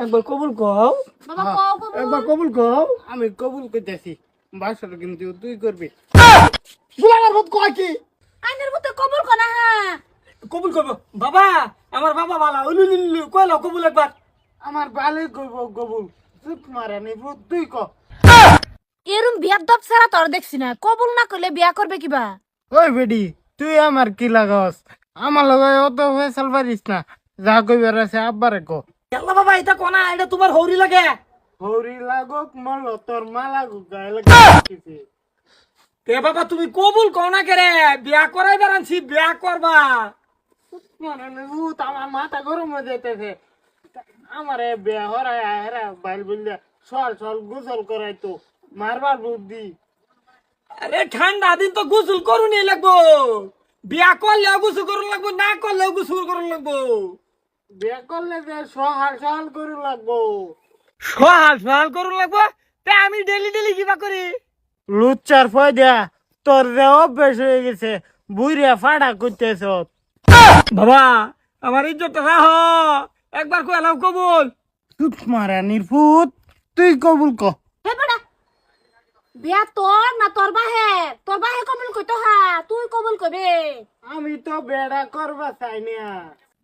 একবার কবুল কও। বাবা কও কবুল। একবার কবুল কও। আমি কবুল করতেছি, বাসর কিন্তু তুই করবি। গুলার ভূত কয় কি? আইনের মতে কবুল কনা হ্যাঁ। কবুল করব বাবা। আমার বাবা বালা উলুলুলু কইলো কবুল একবার। আমার ভালোই করব কবুল। চুপ মারা নি ভূত তুই ক। এরম বিয়ার দপ ছাড়া তোর দেখছি না, কবুল না করলে বিয়া করবে কিবা? ওই বেডি তুই আমার কি লাগাস? আমার লগে অত ফেসাল পারিস না। যা কইবার আছে আব্বারে ক। আল্লাহ বাবা এটা কোনা এটা তোমার হৌরি লাগে। হৌরি লাগুক মল তোর মা লাগুক গায়ে লাগে। তে বাবা তুমি কবুল কও না কেরে? বিয়া করাইবার আনছি, বিয়া করবা। মানে ভূত আমার মাথা গরম হয়ে যেতেছে। আমার বিয়া হরাই হেরা বাইল বললে সল সল গোসল করাইতো মারবার বুদ্ধি। আরে ঠান্ডা দিন তো গোসল করুনি লাগবো। বিয়া করলেও গোসল করুন লাগবো, না করলেও গোসল করুন লাগবো। বিয়া করলে যে সহাল সহাল করে লাগবো। সহাল সহাল করুন লাগবো। তে আমি ডেলি ডেলি কিবা করি? লুচ্চার ফয়দা তোর যে অভ্যেস হয়ে গেছে বুইরা ফাড়া করতেছ। বাবা আমার ইজ্জতটা রাহ। একবার কইলাম কবুল। চুপ মারা নির্ভূত তুই কবুল ক। হে বড়া, বিয়া তোর না তোর বাহে? তোর বাহে কবুল কইতো হ্যাঁ, তুই কবুল কবে? আমি তো বেড়া করবা চাই না,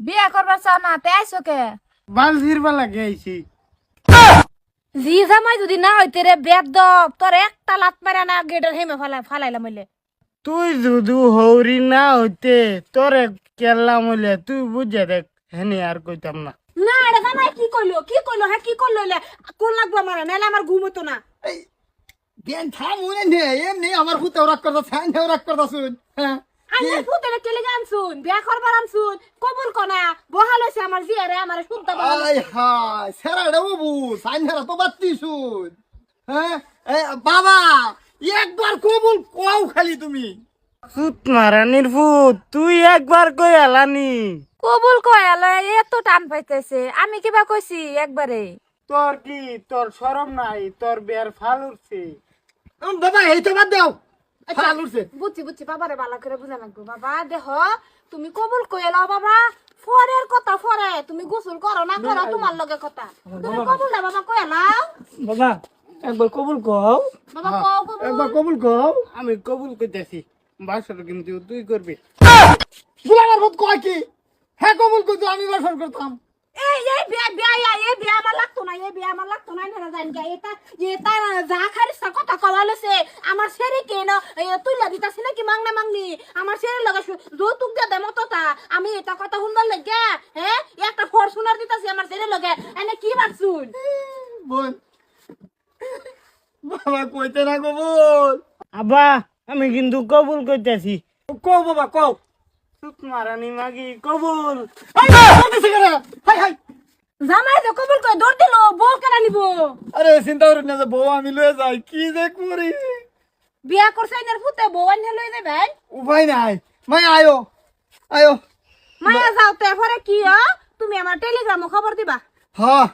বিয়া করবার চাও না, তে আইসো কে? বাল ফিরবা লাগে আইছি। জি জামাই যদি না হইতে রে বেদব, তোর একটা লাত মারা না গেটের হেমে ফালাইলাম হইলে। তুই যদি হৌরি না হইতে তোরে কেল্লা মইলে তুই বুঝে দেখ হেনে আর কইতাম না। না রে জামাই কি কইলো হ্যাঁ কি করলো হইলে কোন লাগবো আমার, নাহলে আমার ঘুম হতো না। দেন থাম উনে নে এমনি আমার ভূতে রাগ করতা ছাই নে রাগ করতা শুন। হ্যাঁ আইনে ফুতেরে কেলে আনছুন, বিয়া করবার আনছুন, কবুল কনা বহাল হইছে আমার জিয়ারে আমার শুনতা বহাল। আই হাই সেরা রে বাবু সাইনহারা তো বাত্তি শুন। হ্যাঁ বাবা একবার কবুল কও খালি তুমি। চুপ মারা নির্ভূত তুই একবার কই আলানি। কবুল কয়ালে এত টান পাইতেছে, আমি কিবা কইছি একবারে? তোর কি তোর শরম নাই? তোর বের ফাল উঠছে। বাবা এই তো বাদ দাও ফাল উঠছে। বুঝছি বাবারে বালা করে বুঝা লাগবো। বাবা দেহ তুমি কবুল কইলাও বাবা, ফরের কথা ফরে, তুমি গোসল করো না করো তোমার লগে কথা, তুমি কবুল না বাবা কইলাও। বাবা একবার কবুল কও। বাবা কও কবুল। একবার কবুল কও। আমি কবুল করতেছি, বাসর কিন্তু তুই করবি। গুলার ভূত কয় কি? হ্যাঁ কবুল করতে আমি বাসর করতাম। এই বিয়া আমার লাগতো না, এই বিয়া আমার লাগতো না না জানি কে এটা যা খারিস কথা কওয়ালেছে আমার সেরি কেন তুই লাগিতাছিস নাকি মাংনা মাংনি আমার সেরি লাগা যৌতুক দে দে মতটা আমি এটা কথা শুনবার লাগে হ্যাঁ একটা ফরচুনার দিতাছি আমার সেরি লগে এনে কি ভাবছুন? বোন বাবা কইতে না কবুল। আব্বা আমি কিন্তু কবুল করতেছি। কও বাবা কও। চুপ মারা নি মাগি কবুল। হাই করতেছ কেন? হাই হাই জামাই যে কবুল করে দৌড় দিল বউ কেন নিব? আরে চিন্তা করেন না যে বউ আমি লয়ে যাই কি যে করি। বিয়া করছে এর ফুতে বউ আনলে লই যাবে। উপায় নাই মাই আয়ো আয়ো। মায়া যাও তে পরে কি তুমি আমার টেলিগ্রামে খবর দিবা। হ্যাঁ